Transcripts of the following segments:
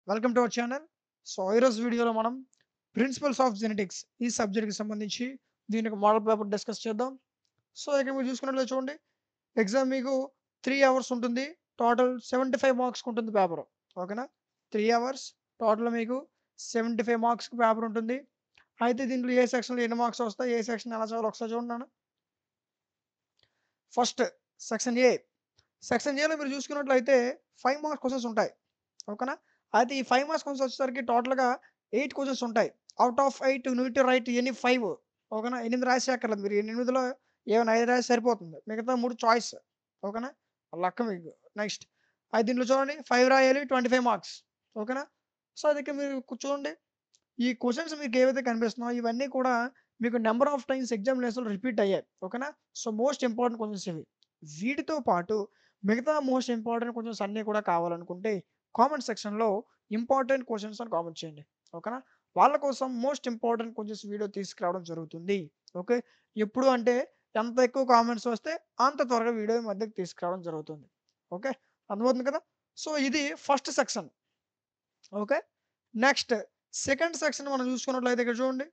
Welcome to our channel. So, ఈరోజు వీడియోలో మనం ప్రిన్సిపల్స్ ఆఫ్ జెనెటిక్స్ ఈ సబ్జెక్ట్‌కి సంబంధించి దీనికి మోడల్ పేపర్ డిస్కస్ చేద్దాం. సో, ఇక్కడ మీరు చూసుకున్నట్లయితే చూడండి. ఎగ్జామ్ మీకు 3 అవర్స్ ఉంటుంది. టోటల్ 75 మార్క్స్‌కి ఉంటుంది పేపరు. ఓకేనా? 3 అవర్స్ టోటల్ మీకు 75 మార్క్స్‌కి పేపర్ ఉంటుంది. అయితే దీంట్లో ఏ సెక్షన్‌లో ఎన్ని మార్క్స్ వస్తాయి? ఏ సెక్షన్ ఎలా చదవాలో ఒకసారి చూడండి నాన్న. ఫస్ట్ సెక్షన్ ఏ. సెక్షన్ ఏలో మీరు చూసుకున్నట్లయితే 5 మార్క్స్ క్వెషన్స్ ఉంటాయి. ఓకేనా? అయితే ఈ 5 మార్క్స్ క్వెషన్స్ వచ్చేసరికి టోటల్‌గా 8 క్వెషన్స్ ఉంటాయి. Out of 8 you need to right any 5. ఓకేనా? 8 రాసేయక్కర్లేదు. మీరు 8లో ఏమైనా 5 రాస్తే సరిపోతుంది. మిగతా 3 చాయిస్. ఓకేనా? లక్ మీకు. నెక్స్ట్ అయితే దీంట్లో చూడండి 5 రాయాలి 25 మార్క్స్. ఓకేనా? సో, అది ఇక్కడ మీరు చూడండి. ఈ క్వెషన్స్ మీకు ఏవైతే కనిపిస్తున్నాయో ఇవన్నీ కూడా మీకు నంబర్ ఆఫ్ టైమ్స్ ఎగ్జామినేషన్‌లో రిపీట్ అయ్యాయి. ఓకేనా? సో, మోస్ట్ ఇంపార్టెంట్ క్వెషన్స్ ఇవి. వీటితో పాటు మిగతా మోస్ట్ ఇంపార్టెంట్ క్వెషన్స్ అన్నీ కూడా కావాలనుకుంటే కామెంట్ సెక్షన్‌లో ఇంపార్టెంట్ క్వెషన్స్ అని కామెంట్ చేయండి. ఓకేనా? వాళ్ళ కోసం మోస్ట్ ఇంపార్టెంట్ క్వెషన్స్ వీడియో తీసుకురావడం జరుగుతుంది. ఓకే. ఎప్పుడు అంటే ఎంత ఎక్కువ కామెంట్స్ వస్తే అంత త్వరగా వీడియో మీ మధ్యకి తీసుకురావడం జరుగుతుంది. ఓకే. అర్థమవుతుంది కదా! సో, ఇది first section. Okay. Next second section మనం చూసుకున్నట్లయితే ఇక్కడ చూడండి.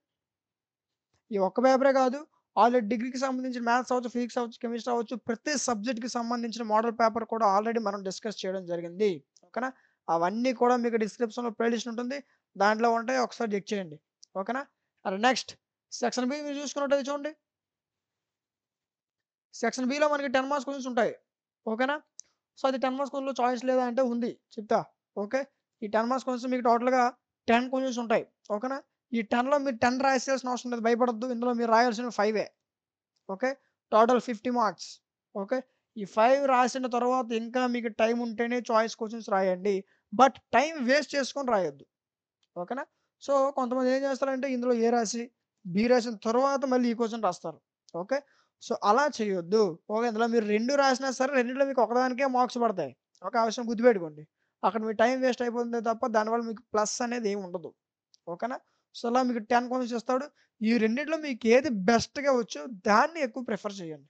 ఈ ఒక్క పేపరే కాదు. ఆల్రెడీ డిగ్రీకి సంబంధించిన మ్యాథ్స్ అవ్వచ్చు, ఫిజిక్స్ అవ్వచ్చు, కెమిస్ట్రీ అవ్వచ్చు, ప్రతి సబ్జెక్ట్‌కి సంబంధించిన మోడల్ పేపర్ కూడా ఆల్రెడీ మనం డిస్కస్ చేయడం జరిగింది. ఓకేనా? అవన్నీ కూడా మీకు డిస్క్రిప్షన్‌లో ప్లేలిస్ట్ ఉంటుంది. దాంట్లో ఉంటాయి. ఒకసారి చెక్ చేయండి. ఓకేనా? నెక్స్ట్ సెక్షన్ బి మీరు చూసుకున్నట్టయితే చూడండి. సెక్షన్ బిలో మనకి 10 మార్క్స్ క్వెషన్స్ ఉంటాయి. ఓకేనా? సో, అది 10 మార్క్స్ క్వెషన్‌లో చాయిస్ లేదా అంటే ఉంది. చెప్తా. ఓకే. ఈ 10 మార్క్స్ క్వెషన్స్ మీకు టోటల్‌గా 10 క్వెషన్స్ ఉంటాయి. ఓకేనా? ఈ 10లో మీరు 10 రాసేయాల్సిన అవసరం లేదు. భయపడొద్దు. ఇందులో మీరు రాయాల్సినవి 5 ఓకే. Total 50 marks. ఓకే. ఈ 5 రాసిన తర్వాత ఇంకా మీకు టైమ్ ఉంటేనే చాయిస్ క్వెషన్స్ రాయండి. బట్ టైమ్ వేస్ట్ చేసుకొని రాయొద్దు. ఓకేనా? సో, కొంతమంది ఏం చేస్తారంటే ఇందులో ఏ రాసి, బి రాసిన తర్వాత మళ్ళీ ఈ క్వెషన్ రాస్తారు. ఓకే. సో, అలా చేయొద్దు. ఓకే. ఇందులో మీరు 2 రాసినా సరే రెండిట్లో మీకు ఒకదానికే మార్క్స్ పడతాయి. ఓకే. ఆ విషయం గుర్తుపెట్టుకోండి. అక్కడ మీ టైమ్ వేస్ట్ అయిపోతుందే తప్ప దానివల్ల మీకు ప్లస్ అనేది ఏమి ఉండదు. ఓకేనా? సో, అలా మీకు 10 క్వెషన్స్ ఇస్తాడు. ఈ రెండిట్లో మీకు ఏది బెస్ట్‌గా వచ్చో దాన్ని ఎక్కువ ప్రిఫర్ చేయండి.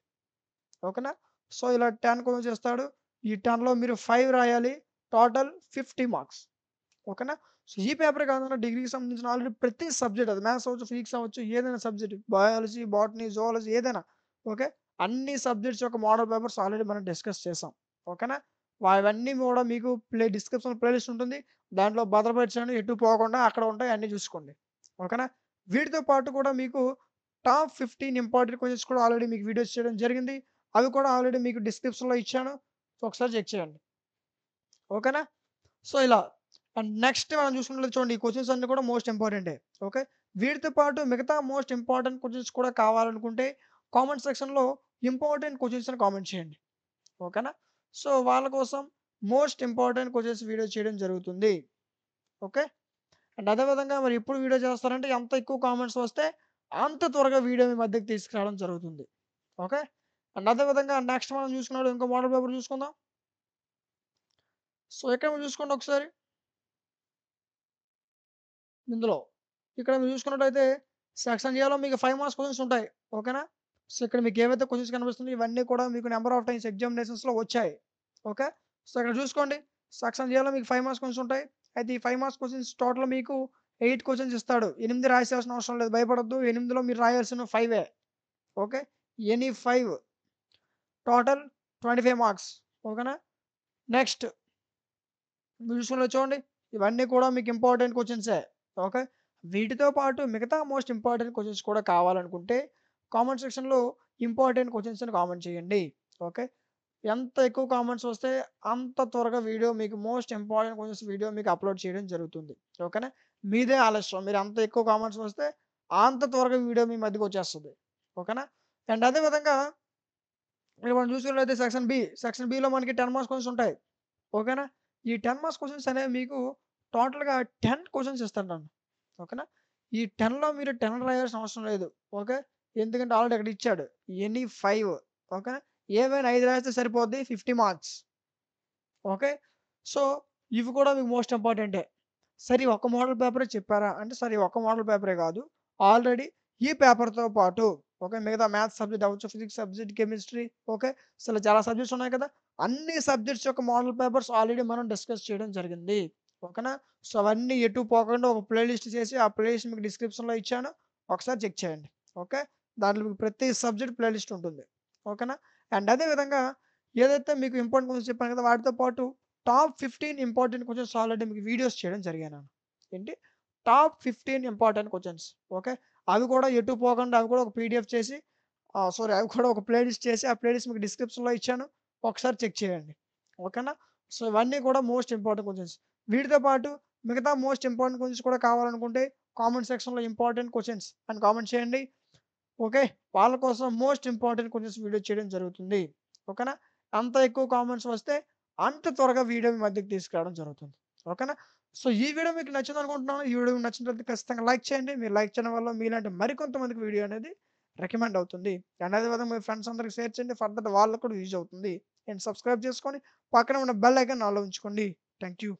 ఓకేనా? సో, ఇలా 10 క్వెషన్స్ ఇస్తాడు. ఈ 10లో మీరు 5 రాయాలి. Total 50 marks. ఓకేనా? సో, ఈ పేపరే కాకుండా డిగ్రీకి సంబంధించిన ఆల్రెడీ ప్రతి సబ్జెక్ట్ అది మ్యాథ్స్ అవ్వచ్చు, ఫిజిక్స్ అవ్వచ్చు, ఏదైనా సబ్జెక్ట్ బయాలజీ, బోటనీ, జువాలజీ ఏదైనా. ఓకే. అన్ని సబ్జెక్ట్స్ యొక్క మోడల్ పేపర్స్ ఆల్రెడీ మనం డిస్కస్ చేసాం. ఓకేనా? అవన్నీ కూడా మీకు డిస్క్రిప్షన్‌లో ప్లేలిస్ట్ ఉంటుంది. దాంట్లో భద్రపరిచాను. ఎటు పోకుండా అక్కడ ఉంటాయి అన్నీ చూసుకోండి. ఓకేనా? వీటితో పాటు కూడా మీకు టాప్ 15 ఇంపార్టెంట్ క్వెషన్స్ కూడా ఆల్రెడీ మీకు వీడియోస్ చేయడం జరిగింది. అవి కూడా ఆల్రెడీ మీకు డిస్క్రిప్షన్‌లో ఇచ్చాను. సో, ఒకసారి చెక్ చేయండి. ఓకేనా? సో, ఇలా నెక్స్ట్ మనం చూసుకున్నట్లయితే చూడండి ఈ క్వెషన్స్ అన్నీ కూడా మోస్ట్ ఇంపార్టెంటే. ఓకే. వీటితో పాటు మిగతా మోస్ట్ ఇంపార్టెంట్ క్వెషన్స్ కూడా కావాలనుకుంటే కామెంట్ సెక్షన్‌లో ఇంపార్టెంట్ క్వెషన్స్ అని కామెంట్ చేయండి. ఓకేనా? సో, వాళ్ళ కోసం మోస్ట్ ఇంపార్టెంట్ క్వెషన్స్ వీడియో చేయడం జరుగుతుంది. ఓకే. అండ్ అదే విధంగా మరి ఎప్పుడు వీడియో చేస్తారంటే ఎంత ఎక్కువ కామెంట్స్ వస్తే అంత త్వరగా వీడియో మీ మధ్యకి తీసుకురావడం జరుగుతుంది. ఓకే. అండ్ అదే విధంగా నెక్స్ట్ మనం చూసుకున్నప్పుడు ఇంకో మోడల్ పేపర్ చూసుకుందాం. సో, ఇక్కడ మీరు చూసుకోండి ఒకసారి. ఇందులో. ఇక్కడ మీరు చూసుకున్నట్టయితే సెక్షన్ ఏలో మీకు 5 మార్క్స్ క్వెషన్స్ ఉంటాయి. ఓకేనా? సో, ఇక్కడ మీకు ఏవైతే క్వెషన్స్ కనిపిస్తున్నాయో ఇవన్నీ కూడా మీకు నంబర్ ఆఫ్ టైమ్స్ ఎగ్జామినేషన్స్‌లో వచ్చాయి. ఓకే. సో, ఇక్కడ చూసుకోండి. సెక్షన్ ఏలో మీకు 5 మార్క్స్ క్వెషన్స్ ఉంటాయి. అయితే ఈ 5 మార్క్స్ క్వెషన్స్ టోటల్ మీకు 8 క్వెషన్స్ ఇస్తాడు. 8 రాసేయాల్సిన అవసరం లేదు. భయపడొద్దు. 8లో మీరు రాయాల్సినవి 5 ఓకే. Any 5 total 25 marks. ఓకేనా? నెక్స్ట్ మీరు చూడండి. ఇవన్నీ కూడా మీకు ఇంపార్టెంట్ క్వెషన్సే. ఓకే. వీటితో పాటు మిగతా మోస్ట్ ఇంపార్టెంట్ క్వెషన్స్ కూడా కావాలనుకుంటే కామెంట్ సెక్షన్‌లో ఇంపార్టెంట్ క్వెషన్స్ అని కామెంట్ చేయండి. ఓకే. ఎంత ఎక్కువ కామెంట్స్ వస్తే అంత త్వరగా వీడియో మీకు మోస్ట్ ఇంపార్టెంట్ క్వెషన్స్ వీడియో మీకు అప్‌లోడ్ చేయడం జరుగుతుంది. ఓకేనా? మీదే ఆలస్యం. మీరు అంత ఎక్కువ కామెంట్స్ వస్తే అంత త్వరగా వీడియో మీ మధ్యకొచ్చేస్తది. ఓకేనా? అండ్ అదే విధంగా ఇక్కడ మనం చూసుకున్నట్లయితే సెక్షన్ బి. సెక్షన్ బిలో మనకి 10 మార్క్స్ క్వెషన్స్ ఉంటాయి. ఓకేనా? ఈ 10 మార్క్స్ క్వెషన్స్ అనేవి మీకు టోటల్‌గా 10 క్వెషన్స్ ఇస్తాడు నన్ను. ఓకేనా? ఈ 10లో మీరు 10 రాయాల్సిన అవసరం లేదు. ఓకే. ఎందుకంటే ఆల్రెడీ అక్కడ ఇచ్చాడు. Any 5 okay. ఏవైనా 5 రాస్తే సరిపోద్ది 50 మార్క్స్. ఓకే. సో, ఇవి కూడా మీకు మోస్ట్ ఇంపార్టెంటే. సరే ఈ ఒక్క మోడల్ పేపరే చెప్పారా? అంటే సరే ఈ ఒక్క మోడల్ పేపరే కాదు. ఆల్రెడీ ఈ పేపర్‌తో పాటు ఓకే. మిగతా మ్యాథ్స్ సబ్జెక్ట్ అవ్వచ్చు, ఫిజిక్స్ సబ్జెక్ట్, కెమిస్ట్రీ ఓకే. అసలు చాలా సబ్జెక్ట్స్ ఉన్నాయి కదా! అన్ని సబ్జెక్ట్స్ యొక్క మోడల్ పేపర్స్ ఆల్రెడీ మనం డిస్కస్ చేయడం జరిగింది. ఓకేనా? సో, అవన్నీ ఎటు పోకుండా ఒక ప్లే లిస్ట్ చేసి, ఆ ప్లే లిస్ట్ మీకు డిస్క్రిప్షన్‌లో ఇచ్చాను. ఒకసారి చెక్ చేయండి. ఓకే. దాంట్లో మీకు ప్రతి సబ్జెక్ట్ ప్లే లిస్ట్ ఉంటుంది. ఓకేనా? అండ్ అదే విధంగా ఏదైతే మీకు ఇంపార్టెంట్ క్వెషన్స్ చెప్పాను కదా! వాటితో పాటు టాప్ 15 ఇంపార్టెంట్ క్వెషన్స్ ఆల్రెడీ మీకు వీడియోస్ చేయడం జరిగాను. ఏంటి? Top 15 important questions. ఓకే. అవి కూడా ఎటు పోకుండా అవి కూడా ఒక పీడీఎఫ్ చేసి సారీ అవి కూడా ఒక ప్లే లిస్ట్ చేసి, ఆ ప్లే లిస్ట్ మీకు డిస్క్రిప్షన్‌లో ఇచ్చాను. ఒకసారి చెక్ చేయండి. ఓకేనా? సో, ఇవన్నీ కూడా మోస్ట్ ఇంపార్టెంట్ క్వెషన్స్. వీటితో పాటు మిగతా మోస్ట్ ఇంపార్టెంట్ క్వెషన్స్ కూడా కావాలనుకుంటే కామెంట్ సెక్షన్‌లో ఇంపార్టెంట్ క్వెషన్స్ అని కామెంట్ చేయండి. ఓకే. వాళ్ళ కోసం మోస్ట్ ఇంపార్టెంట్ క్వెషన్స్ వీడియో చేయడం జరుగుతుంది. ఓకేనా? అంత ఎక్కువ కామెంట్స్ వస్తే అంత త్వరగా వీడియో మీ మధ్యకి తీసుకురావడం జరుగుతుంది. ఓకేనా? సో, ఈ వీడియో మీకు నచ్చిందనుకుంటున్నాను. ఈ వీడియో మీకు నచ్చినట్లయితే ఖచ్చితంగా లైక్ చేయండి. మీరు లైక్ చేయడం వల్ల మీలాంటి మరికొంతమందికి వీడియో అనేది రికమెండ్ అవుతుంది. అండ్ అదే విధంగా మీ ఫ్రెండ్స్ అందరికి షేర్ చేయండి. ఫర్దర్ వాళ్ళకి కూడా యూజ్ అవుతుంది. అండ్ సబ్స్క్రైబ్ చేసుకొని పక్కన ఉన్న బెల్ ఐకాన్ ఆన్‌లో ఉంచుకోండి. Thank you.